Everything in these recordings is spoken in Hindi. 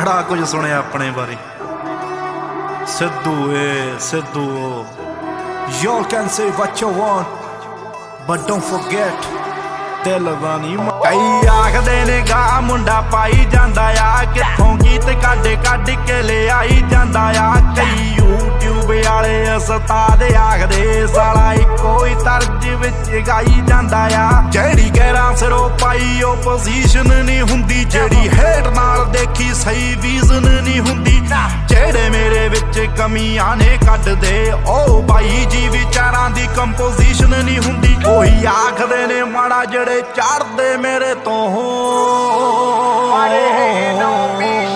बड़ा कुछ सुने अपने बारे Sidhu Sidhu Y'all can say what you want but don't forget ਦਿਲ ਦਾ ਨਹੀਂ ਕਈ ਆਖਦੇ ਨੇ ਗਾ ਮੁੰਡਾ ਪਾਈ ਜਾਂਦਾ ਆ ਕਿੱਥੋਂ ਗੀਤ ਕੱਢ ਕੱਢ ਕੇ ਲਿਆਈ ਜਾਂਦਾ ਆ ਕਈ YouTube ਵਾਲੇ ਉਸਤਾਦ ਆਖਦੇ ਸਾਲਾ ਇੱਕੋ ਹੀ ਤਰਜ ਵਿੱਚ ਗਾਈ ਜਾਂਦਾ ਆ ਜਿਹੜੀ ਗੈਰਾਂ ਸਿਰੋਂ ਪਾਈ ਉਹ ਪੋਜੀਸ਼ਨ ਨਹੀਂ ਹੁੰਦੀ ਜਿਹੜੀ ਹੇਟ ਨਾਲ ਦੇਖੀ ਸਹੀ ਵਿਜ਼ਨ ਨਹੀਂ ਹੁੰਦੀ ਜਿਹੜੇ ਮੇਰੇ ਵਿੱਚ ਕਮੀਆਂ ਨੇ ਕੱਢਦੇ ਉਹ ਬਾਈ ਜੀ ਵਿਚਾਰਾਂ ਦੀ ਕੰਪੋਜੀਸ਼ਨ ਨਹੀਂ ਹੁੰਦੀ ਉਹੀ ਆਖਦੇ ਨੇ ਮਾੜਾ ਜਿਹੜੇ ਚੜਦੇ ਮੇਰੇ ਤੋਂ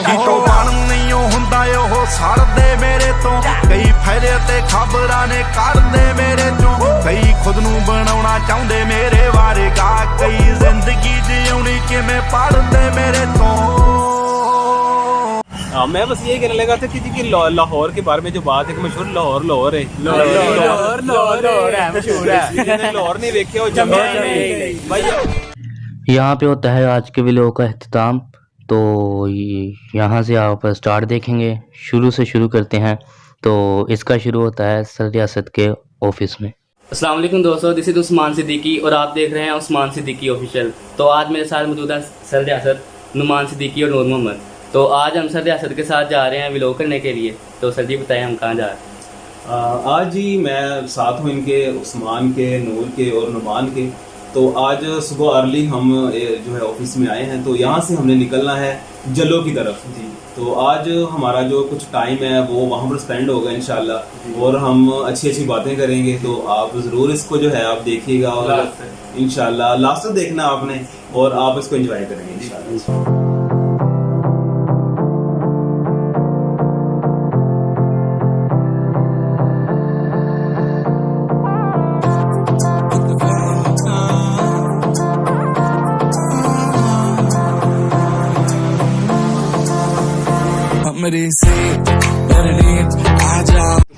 ਕਿਤੋਂ ਬਣ ਨਹੀਂ ਹੁੰਦਾ ਉਹ ਸੜਦੇ ਮੇਰੇ ਤੋਂ ਕਈ ਫਾਇਦੇ ਤੇ ਖਬਰਾਂ ਨੇ ਕਰਦੇ ਮੇਰੇ ਚੋਂ ਕਈ ਖੁਦ ਨੂੰ ਬਣਾਉਣਾ ਚਾਹੁੰਦੇ ਮੇਰੇ ਬਾਰੇ ਗਾ ਕਈ ਜ਼ਿੰਦਗੀ ਜਿਉਣੀ ਕਿਵੇਂ ਪੜਦੇ ਮੇਰੇ ਤੋਂ मैं बस ये कहने लगा था कि लाहौर के बारे में जो बात है कि मशहूर लाहौर है लाहौर नहीं देखे यहाँ पे होता है आज के व्लॉग का अख्ताम। तो यहाँ से आप स्टार्ट देखेंगे, शुरू से शुरू करते हैं। तो इसका शुरू होता है सर रियासत के ऑफिस में। अस्सलाम वालेकुम दोस्तों, दिस इज उस्मान सिद्दीकी और आप देख रहे हैं उस्मान सिद्दीकी ऑफिशियल। तो आज मेरे साथ मौजूद है सर रियासत, नुमान सिद्दीकी और नूर मोहम्मद। तो आज हम सर रियासत के साथ जा रहे हैं व्लॉग करने के लिए। तो सर जी बताएं हम कहाँ जा रहे हैं? आज ही मैं साथ हूँ इनके उस्मान के, नूर के और नुमान के। तो आज सुबह अर्ली हम जो है ऑफिस में आए हैं। तो यहाँ से हमने निकलना है जलो की तरफ जी। तो आज हमारा जो कुछ टाइम है वो वहाँ पर स्पेंड होगा इंशाल्लाह और हम अच्छी अच्छी बातें करेंगे। तो आप ज़रूर इसको जो है आप देखिएगा और इंशाल्लाह लास्ट तक देखना आपने और आप इसको एंजॉय करेंगे इंशाल्लाह।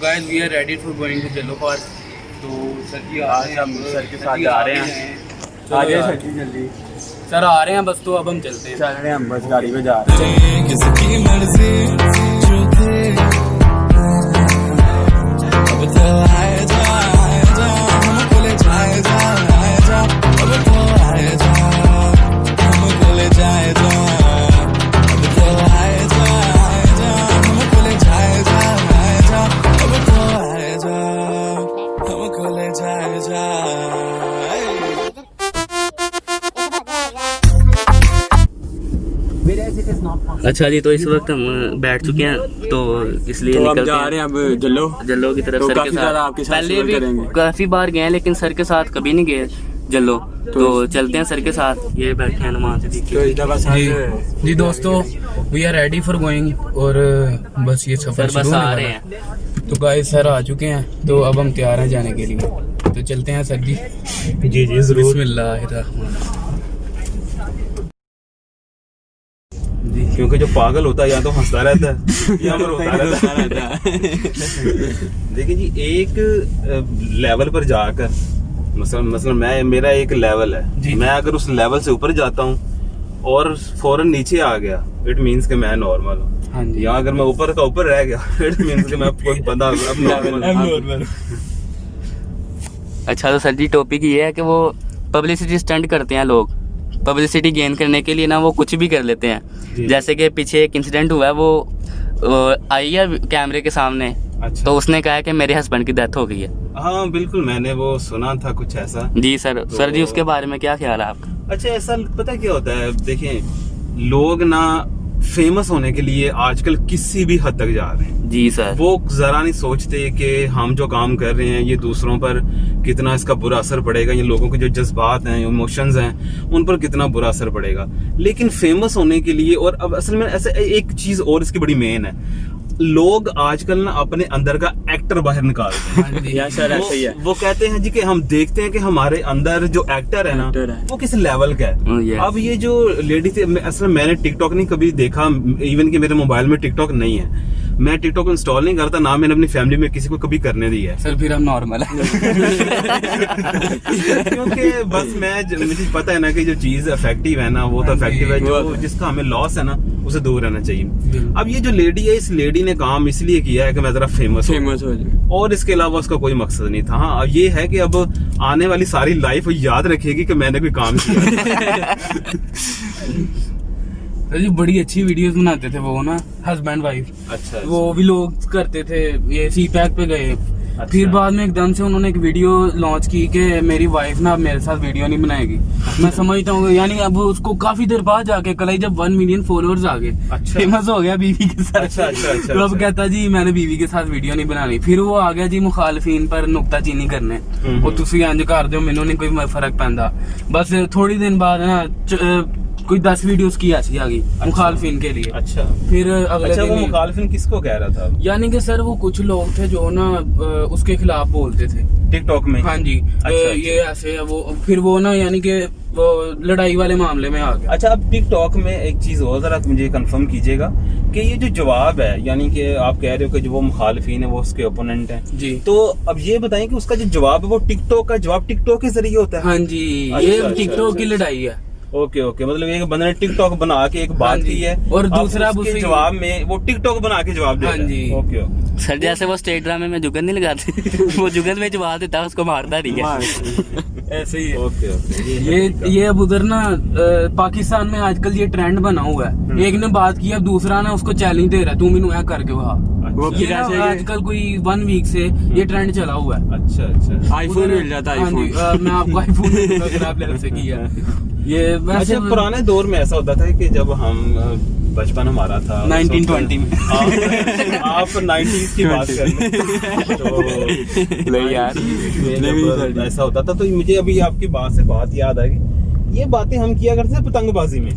Guys we are ready for going to Jalo park. तो सर जी आज हम सर के साथ जा रहे हैं। आ जाए सर जी जल्दी। सर आ रहे हैं बस, तो अब हम चलते हैं। चल रहे हैं हम बस, गाड़ी में जा रहे हैं। किसकी मर्जी जो थे अब तो आए जा हमको ले जाए जा अब तो आए जा हमको ले जाए जा अब तो आए जा हमको ले जाए जा अब तो आए जा हमको ले जाए जा। अच्छा जी, तो इस वक्त हम बैठ चुके हैं तो इसलिए तो निकल जा रहे हैं अब जल्लो की तरफ। तो सर के साथ पहले भी काफी बार गए लेकिन सर के साथ कभी नहीं गए जल्लो। तो चलते हैं सर के साथ। ये बैठे हैं नुमान सिद्दीकी जी दोस्तों, we are ready for going और बस ये सफर बस आ रहे हैं। तो गाइस सर आ चुके हैं, तो अब हम तैयार हैं जाने के लिए। तो चलते हैं सर जी। जी जरूर। बिस्मिल्लाहिर्रहमानिर्रहीम। क्योंकि जो पागल होता है या तो हंसता रहता है या फिर रोता रहता है। देखिए जी, एक लेवल पर जाकर मसलन मेरा एक लेवल है, मैं अगर उस लेवल से ऊपर जाता हूँ और फौरन नीचे आ गया, इट मीन्स कि मैं नॉर्मल हूँ। या अगर मैं ऊपर का ऊपर रह गया, इट मीन्स कि मैं कोई बंदा अब नॉर्मल। अच्छा, तो सर जी टॉपिक ये है कि वो पब्लिसिटी स्टंट करते हैं लोग। पब्लिसिटी गेन करने के लिए ना वो कुछ भी कर लेते हैं। जैसे कि पीछे एक इंसिडेंट हुआ है, वो आई है कैमरे के सामने। अच्छा। तो उसने कहा कि मेरे हस्बैंड की डेथ हो गई है। हाँ बिल्कुल, मैंने वो सुना था कुछ ऐसा। जी सर। तो सर जी उसके बारे में क्या ख्याल है आपका? अच्छा, ऐसा पता क्या होता है, देखें लोग ना फेमस होने के लिए आजकल किसी भी हद तक जा रहे हैं। जी सर। वो जरा नहीं सोचते कि हम जो काम कर रहे हैं ये दूसरों पर कितना इसका बुरा असर पड़ेगा, ये लोगों के जो जज्बात हैं, इमोशंस हैं, उन पर कितना बुरा असर पड़ेगा। लेकिन फेमस होने के लिए, और अब असल में ऐसे एक चीज और इसकी बड़ी मेन है, लोग आजकल ना अपने अंदर का एक्टर बाहर निकालते हैं। वो कहते हैं जी कि हम देखते हैं कि हमारे अंदर जो एक्टर है ना वो किस लेवल का है। अब ये जो लेडी थी, असल मैंने टिकटॉक नहीं कभी देखा, इवन कि मेरे मोबाइल में टिकटॉक नहीं है, मैं टिकटॉक इंस्टॉल नहीं करता, ना मैंने अपनी फैमिली में किसी को कभी करने दिया है। सर फिर हम नॉर्मल है। क्योंकि बस मुझे पता है ना कि जो चीज इफेक्टिव है ना वो तो इफेक्टिव है, जो जिसका हमें लॉस है ना उसे दूर रहना चाहिए। अब ये जो लेडी है, इस लेडी ने काम इसलिए किया है कि मैं जरा फेमस हो जाए, और इसके अलावा उसका कोई मकसद नहीं था। हाँ, अब ये है कि अब आने वाली सारी लाइफ याद रखेगी कि मैंने कोई काम किया। सर जी बड़ी अच्छी वीडियोस बनाते थे वो ना, हस्बैंड वाइफ। अच्छा, वो भी लोग करते थे, ये सी पैक पे गए। फिर बाद में एकदम से उन्होंने एक वीडियो लॉन्च की कि मेरी वाइफ ना अब मेरे साथ वीडियो नहीं बनाएगी। मैं समझता हूँ यानी अब उसको काफी देर बाद जाके कल ही जब 1 मिलियन फॉलोअर्स आ गए, अच्छा। फेमस हो गया बीवी के साथ। अच्छा, तो अब कहता जी मैंने बीवी के साथ वीडियो नहीं बनानी। फिर वो आ गया जी मुखालफीन पर नुक्ताचीनी करने, वो तुसी इंज कर दो, मैनू नहीं कोई फर्क पैंदा। बस थोड़ी दिन बाद ना कोई 10 वीडियोस की ऐसी आ गई मुखालफिन के लिए। अच्छा, फिर अगले अच्छा, वो दिन मुखालफिन किसको कह रहा था? यानी कि सर वो कुछ लोग थे जो ना उसके खिलाफ बोलते थे टिकटॉक में। हाँ जी, ये ऐसे है वो। फिर वो ना यानी कि वो लड़ाई वाले मामले में आ गया। अच्छा, अब टिकटॉक में एक चीज और जरा मुझे कंफर्म कीजिएगा कि ये जो जवाब है, यानी कि आप कह रहे हो कि जो वो मुखालिफिन है वो उसके ओपोनेंट हैं जी, तो अब ये बताएं कि उसका जो जवाब है वो टिकटॉक का जवाब टिकटॉक के जरिए होता है? हाँ जी, ये टिकटॉक की लड़ाई है। ओके, मतलब एक बंदे ने टिकटॉक बना के एक बात की है और दूसरा उसके जवाब में वो टिकटॉक बना के जवाब दे रहा है। हाँ जी। ओके। सर जैसे वो स्टेट ड्रामे में जुगन नहीं लगाते, वो जुगन में जवाब देता है, उसको मारता नहीं है। ऐसे ही है। ओके। ये अब उधर ना पाकिस्तान में आजकल ये ट्रेंड बना हुआ है। एक ने बात की, अब दूसरा ना उसको चैलेंज दे रहा है, तू मैनू ऐ करके वहा। ये ना आजकल कोई 1 वीक से ये ट्रेंड चला हुआ है। अच्छा, आईफोन मिल जाता है। मैं आपको आईफोन से किया ये वैसे। अच्छा, पुराने दौर में ऐसा होता था कि जब हम बचपन हमारा था 1920 में, आप 90s की बात कर लें तो यार ऐसा होता था। तो मुझे अभी आपकी बात से बात याद आ गई, ये बातें हम किया करते थे पतंगबाजी में।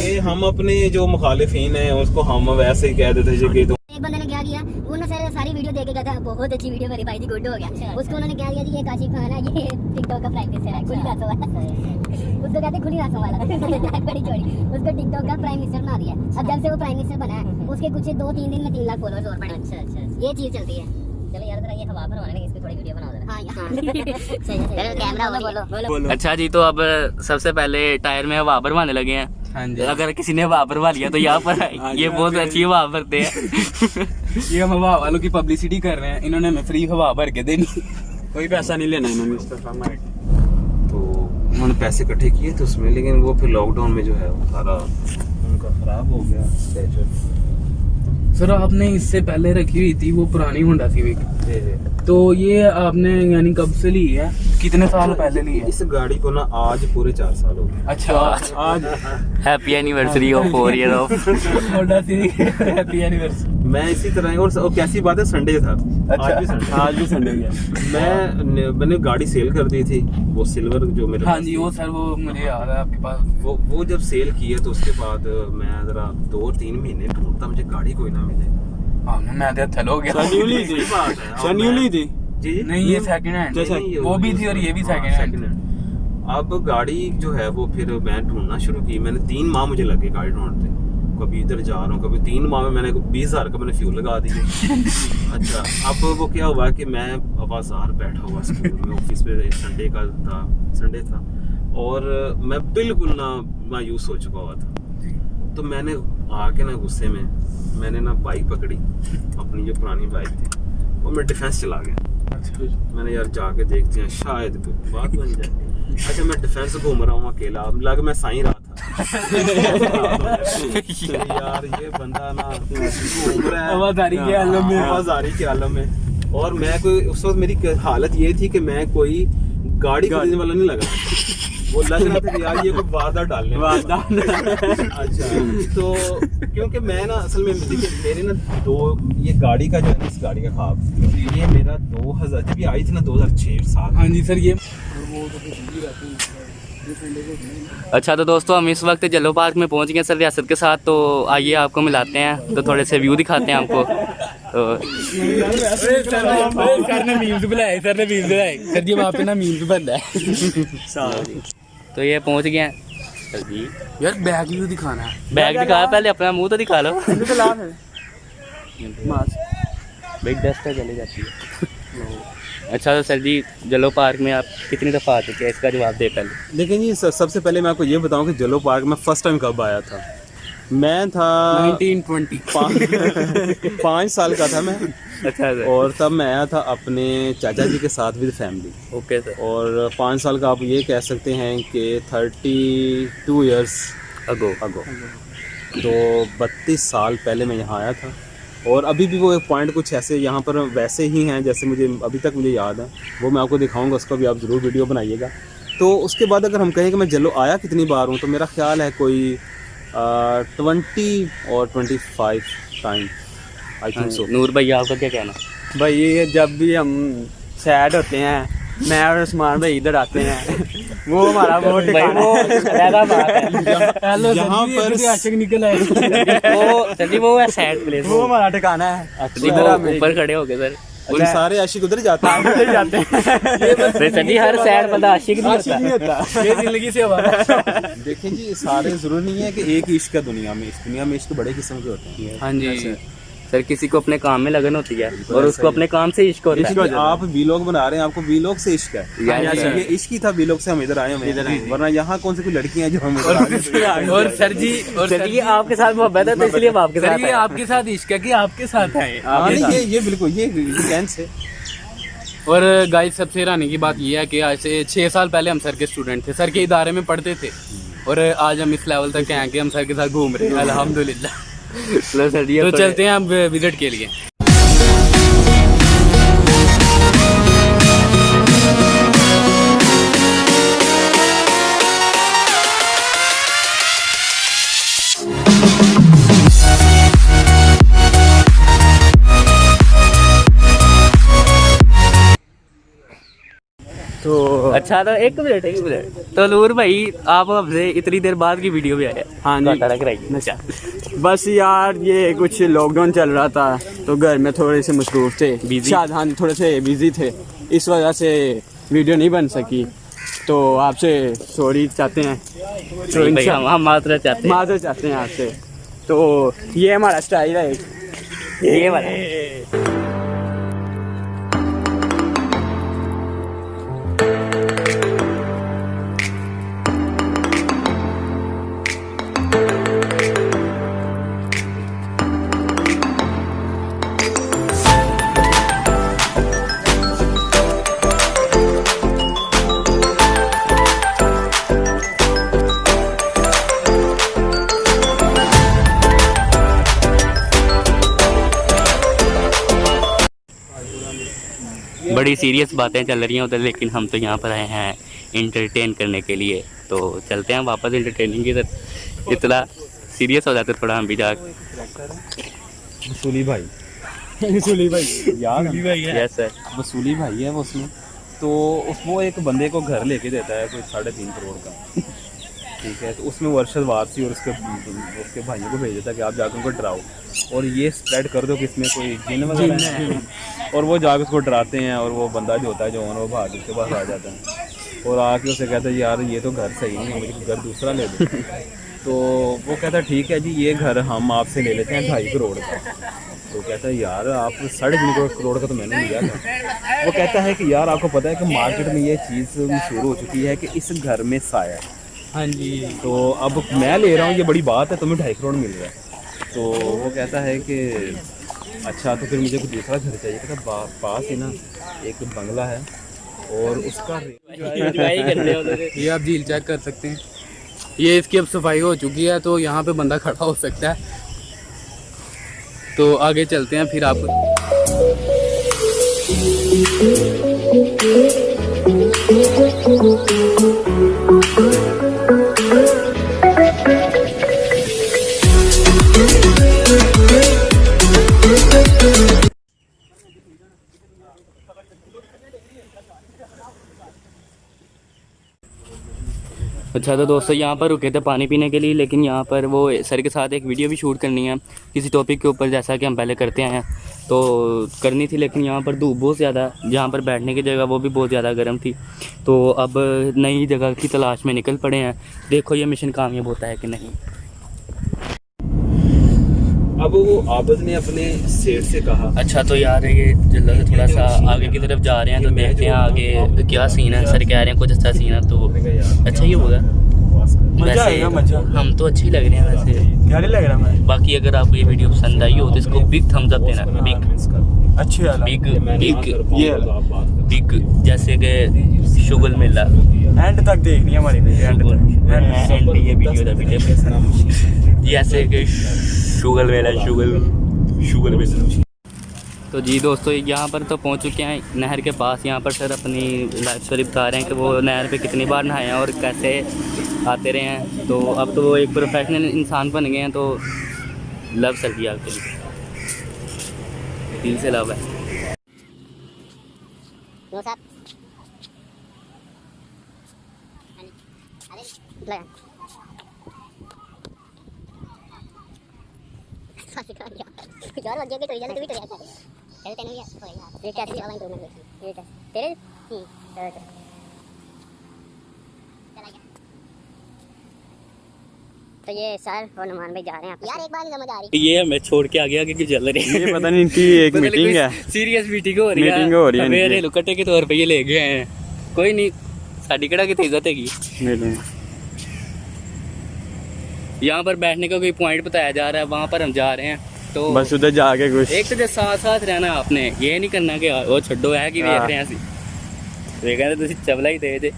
ये हम अपने जो मुखालिफिन है उसको हम वैसे ही कह देते थे कि एक बंदे ने क्या किया, वो ना सर सारी वीडियो देख के कहता बहुत अच्छी वीडियो मेरी भाई जी, गुड हो गया। उसको उन्होंने क्या किया जी, ये काशिफ खान है, ये टिकटॉक का प्राइम मिनिस्टर है, खुली रातों वाला। उसको कहते खुली रातों वाला। बड़ी चोरी, उसको टिकटॉक का प्राइम मिनिस्टर बना दिया। अब जब से वो प्राइम मिनिस्टर बना है उसके कुछ 2-3 दिन में 3 लाख फॉलोअर्स और बढ़े। अच्छा, ये चीज चलती है। चलो यार जरा ये हवा भरवाने लगे, इसकी थोड़ी वीडियो बना दो। हां सही है, कैमरा बोलो। अच्छा जी, तो अब सबसे पहले टायर में हवा भरवाने लगे हैं। हाँ जी, अगर किसी ने हवा भरवा लिया तो यहाँ पर ये बहुत अच्छी हवा भरते हैं। ये हम हवा वालों की पब्लिसिटी कर रहे हैं, इन्होंने हमें फ्री हवा भर के देनी, कोई पैसा नहीं लेना इन्होंने। तो उन्होंने पैसे इकट्ठे किए थे उसमें, लेकिन वो फिर लॉकडाउन में जो है वो सारा उनका खराब हो गया स्टेचर। सर आपने इससे पहले रखी हुई थी वो पुरानी होंडा सिविक, तो ये आपने यानी कब से ली है, कितने साल पहले ली है? इस गाड़ी को ना आज पूरे 4 साल हो गए। अच्छा, आज happy anniversary of 4 year of Honda civic, happy anniversary. मैं इसी तरह और कैसी बात है, संडे था। अच्छा, आज भी संडे गया। मैंने गाड़ी सेल कर दी थी, वो सिल्वर जो मेरे हाँ जी, वो सर वो मुझे याद है आपके पास। वो जब सेल की है तो उसके बाद मैं जरा 2-3 महीने ढूंढता, मुझे गाड़ी कोई ना मिले। हाँ, मैं तो थल हो गया। सन्यूली थी, सन्यूली थी जी नहीं, ये सेकंड हैंड वो भी थी और ये भी सेकंड हैंड। अब गाड़ी जो है वो फिर मैं ढूंढना शुरू की। मैंने 3 माह मुझे लगे गाड़ी ढूंढते, कभी इधर जा रहा हूँ, कभी 3 माह में मैंने 20,000 का मैंने फ्यूल लगा दिया। अच्छा, अब वो क्या हुआ कि मैं बाजार बैठा हुआ स्कूल में, ऑफिस में संडे था और मैं बिल्कुल ना मायूस हो चुका हुआ था। तो मैंने आके ना गुस्से में मैंने ना बाइक पकड़ी, अपनी जो पुरानी बाइक थी, वो मैं डिफेंस चला गया। मैंने यार जाके देखते हैं शायद कोई बात बन जाए। अच्छा, मैं डिफेंस घूम रहा हूँ अकेला, लग मैं साई रहा था। यार ये बंदा ना घूम रहा है आवाज़ारी के आलम में, आवाज़ारी के आलम में। और मैं कोई उस वक्त मेरी हालत ये थी कि मैं कोई गाड़ी खरीदने वाला नहीं लग रहा, वो लग रहा था कि यार ये कोई वादा डालने वाला। अच्छा, तो क्योंकि मैं ना असल में मेरे ना ये गाड़ी का जो है इस गाड़ी का ख्वाब, ये मेरा 2000 जब ये आई थी ना 2006-7। हाँ जी सर, ये अच्छा, तो दोस्तों हम इस वक्त जलो पार्क में पहुंच गए सर रियासत के साथ, तो आइए आपको मिलाते हैं, तो थोड़े से व्यू दिखाते हैं आपको। तो सर ने मीम्स बुलाए, सर जी वहाँ पे ना मीम्स बन रहा है। तो ये पहुंच गए हैं यार बैग व्यू दिखाना है। बैग दिखा, पहले अपना मुंह तो दिखा लो। भाई डस्ट है चली जाती है। अच्छा तो सर जी जलो पार्क में आप कितनी दफ़ा आ चुके हैं, इसका जवाब दे पहले। लेकिन जी सबसे पहले मैं आपको ये बताऊं कि जलो पार्क में फर्स्ट टाइम कब आया था। मैं था 1920 5 साल का था मैं। अच्छा सर। और तब मैं आया था अपने चाचा जी के साथ विद फैमिली। Okay sir. और 5 साल का आप ये कह सकते हैं कि 32 इयर्स अगो। तो 32 साल पहले मैं यहाँ आया था। और अभी भी वो एक पॉइंट कुछ ऐसे यहाँ पर वैसे ही हैं जैसे मुझे अभी तक मुझे याद है, वो मैं आपको दिखाऊंगा, उसका भी आप ज़रूर वीडियो बनाइएगा। तो उसके बाद अगर हम कहें कि मैं जलो आया कितनी बार हूँ, तो मेरा ख्याल है कोई 20 और 25 टाइम आई थिंक सो। नूर भैया आपका क्या कहना? भाई ये जब भी हम सैड होते हैं, मैं और उस्मान भाई इधर आते हैं, वो हमारा वो ठिकाना है। हेलो यहाँ पर आशिक निकल आए। वो सर जी वो है सैड प्लेस, वो हमारा ठिकाना है। इधर आप ऊपर खड़े हो गए सर। और सारे आशिक उधर जाते हैं। उधर जाते हैं। सर जी हर सैड बंदा आशिक नहीं होता। ये जिंदगी से हमारा। देखें जी सारे जरूरी नहीं है कि एक ही इश्क है दुनिया में, इस दुनिया में इश्क बड़े किस्म के होते हैं। हाँ जी सर, किसी को अपने काम में लगन होती है और उसको अपने काम से इश्क होता है। आप वीलॉग बना रहे हैं, आपको वीलॉग से इश्क है, ये इश्क ही था वीलॉग से हम इधर आए हैं, वरना यहाँ कौन सी कोई लड़कियां हैं जो हम इधर आ गए। और सर जी आपके साथ मोहब्बत है तो इसलिए हम आपके साथ ये आपके साथ इश्क है कि आपके साथ है। हाँ, नहीं, ये बिल्कुल ये सेंस है। और गाइस सबसे हैरानी की बात ये है कि आज से 6 साल पहले हम सर के स्टूडेंट थे, सर के इदारे में पढ़ते थे, और आज हम इस लेवल तक हैं कि हम सर के साथ घूम रहे हैं अल्हम्दुलिल्लाह। तो चलते हैं अब विजिट के लिए। तो अच्छा तो एक मिनट तो नूर भाई आप हमसे इतनी देर बाद की वीडियो में आए। हाँ जी। अच्छा बस यार ये कुछ लॉकडाउन चल रहा था तो घर में थोड़े से मसरूफ थे, शायद हाँ थोड़े से बिजी थे, इस वजह से वीडियो नहीं बन सकी। तो आपसे सॉरी चाहते हैं, तो हम माजरत चाहते हैं आपसे। तो ये हमारा स्टाइल है, ये वाला। बड़ी सीरियस बातें चल रही हैं उधर, लेकिन हम तो यहाँ पर आए हैं इंटरटेन करने के लिए। तो चलते हैं वापस इंटरटेनिंग की तरफ। इतना सीरियस हो जाते थोड़ा हम भी जा। वसूली भाई यार यस सर, वसूली भाई है वो उसमें। तो वो एक बंदे को घर लेके देता है कोई 3.5 करोड़ का, ठीक है। तो उसमें वो अरशद वारसी और उसके भाइयों को भेज देता है कि आप जाकर उनको डराओ और ये स्प्रेड कर दो कि इसमें कोई जिन वगैरह है। और वो जाकर उसको डराते हैं और वो बंदा जो होता है जो वो भाग उसके पास आ जाता है और आके उसे कहता है यार ये तो घर सही नहीं है, मुझे घर दूसरा ले दो। तो वो कहता है ठीक है जी ये घर हम आपसे ले लेते हैं 2.5 करोड़ का। तो कहता है यार आप 3.5 करोड़ का तो मैंने लिया था। वो कहता है कि यार आपको पता है कि मार्केट में ये चीज़ शुरू हो चुकी है कि इस घर में साया है। हाँ जी। तो अब मैं ले रहा हूँ ये बड़ी बात है, तुम्हें 2.5 करोड़ मिल रहा है। तो वो कहता है कि अच्छा तो फिर मुझे कुछ दूसरा घर चाहिए। कहता पास ही ना एक बंगला है और उसका ये आप झील चेक कर सकते हैं, ये इसकी अब सफाई हो चुकी है तो यहाँ पे बंदा खड़ा हो सकता है। तो आगे चलते हैं फिर आप। अच्छा तो दोस्तों यहाँ पर रुके थे पानी पीने के लिए, लेकिन यहाँ पर वो सर के साथ एक वीडियो भी शूट करनी है किसी टॉपिक के ऊपर, जैसा कि हम पहले करते हैं तो करनी थी। लेकिन यहाँ पर धूप बहुत ज़्यादा, जहाँ पर बैठने की जगह वो भी बहुत ज़्यादा गर्म थी। तो अब नई जगह की तलाश में निकल पड़े हैं। देखो ये मिशन कामयाब होता है कि नहीं। अब वो आबद ने अपने सेठ से कहा, अच्छा तो यार ये जल्दी से थोड़ा सा आगे की तरफ जा रहे हैं तो देखते हैं आगे क्या सीन है। सर कह रहे हैं कुछ अच्छा सीन है तो अच्छा ही होगा। मजा आएगा, मजा। हम तो अच्छे ही लग रहे हैं वैसे, क्या नहीं लग रहा मैं? बाकी अगर आपको ये वीडियो पसंद आई हो तो इसको बिग थम्स अप देना। बिग अच्छी वाला बिग बिग ये बिग जैसे कि शुगल मेला। एंड तक देखनी है हमारी वीडियो, एंड तक। एंड ये वीडियो का वीडियो जैसे कि शुगल मेला शुगल मेला। तो जी दोस्तों यहाँ पर तो पहुँच चुके हैं नहर के पास। यहाँ पर सर अपनी लाइफ स्टोरी बता रहे हैं कि वो नहर पे कितनी बार नहाए हैं और कैसे आते रहे हैं। तो अब तो वो एक प्रोफेशनल इंसान बन गए हैं। तो लव सर जी आपके लिए, दिल से लव है। नो साहब अरे लगा यार लग गया तो रिजल्ट भी तो रहता है। चल तेरे भी होएगा ये कैसे वाला इंप्रूवमेंट ये तेरे चला गया। तो ये सर और नुमान भाई जा रहे हैं यार, एक बार नहीं समझ आ रही। ये हमें छोड़ के आगे आगे क्यों चल रहे हैं? ये पता नहीं इनकी एक मीटिंग है, सीरियस मीटिंग हो रही है। मीटिंग हो रही है मेरे इनकी। लुकटे के तौर पे ये ले गए हैं। कोई नहीं, साड़ी कड़ा की इज्जत हैगी। यहाँ पर बैठने का कोई पॉइंट बताया जा रहा है, वहाँ पर हम जा रहे हैं। तो बस उधर जाके कुछ एक तो साथ साथ रहना आपने, ये नहीं करना कि वो छड्डो है कि देख रहे हैं ਅਸੀਂ देखा तो ਤੁਸੀਂ चवला ही दे दे।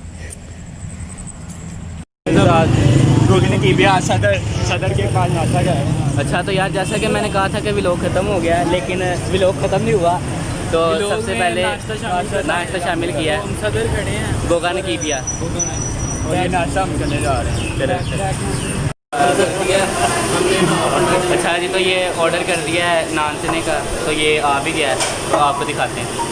सदर के पास नाश्ता गया। अच्छा तो यार जैसा कि मैंने कहा था कि व्लॉग ख़त्म हो गया है, लेकिन व्लॉग ख़त्म नहीं हुआ। तो सबसे पहले नाश्ता शामिल किया है। सदर खड़े हैं, गोगा ने की पिया और ये नाश्ता हम करने जा रहे हैं। अच्छा जी, तो ये ऑर्डर कर दिया है नान चने का, तो ये आ भी गया है, तो आपको दिखाते हैं।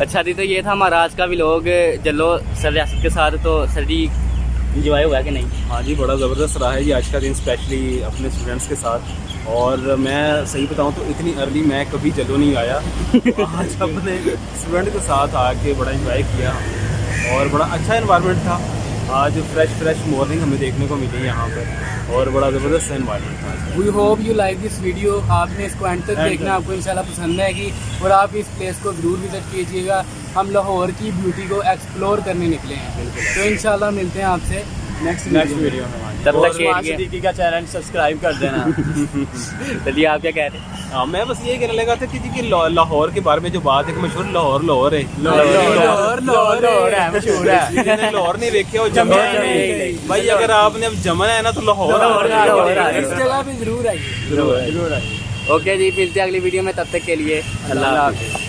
अच्छा जी, तो ये था हमारा आज का व्लॉग। चलो सर रियासत के साथ, तो सर जी इंजॉय हुआ कि नहीं? हाँ जी, बड़ा ज़बरदस्त रहा है जी आज का दिन, स्पेशली अपने स्टूडेंट्स के साथ। और मैं सही बताऊं तो इतनी अर्ली मैं कभी जलो नहीं आया। आज अपने स्टूडेंट के साथ आके बड़ा इंजॉय किया और बड़ा अच्छा एनवायरनमेंट था। आज फ्रेश मॉर्निंग हमें देखने को मिली यहाँ पर और बड़ा ज़बरदस्त एनवायरनमेंट था। We hope you like this video. आपने इसको एंड तक देखना, आपको इंशाल्लाह पसंद आएगी और आप इस प्लेस को ज़रूर विजिट कीजिएगा। हम लाहौर की ब्यूटी को एक्सप्लोर करने निकले हैं, तो इंशाल्लाह मिलते हैं आपसे नेक्स्ट वीडियो में। तब तक सिद्दीकी का चैनल सब्सक्राइब कर देना। चलिए, आप क्या कह रहे हैं? हाँ, मैं बस ये कहने लगा था कि जी कि लाहौर के बारे में जो बात है कि मशहूर लाहौर है। लाहौर है, मशहूर है। जिन्होंने लाहौर नहीं देखे और जमन है भाई, अगर आपने अब जमन है ना तो लाहौर इस जगह पे जरूर आइए। ओके जी, मिलते हैं अगली वीडियो में, तब तक के लिए अल्लाह हाफ़िज़।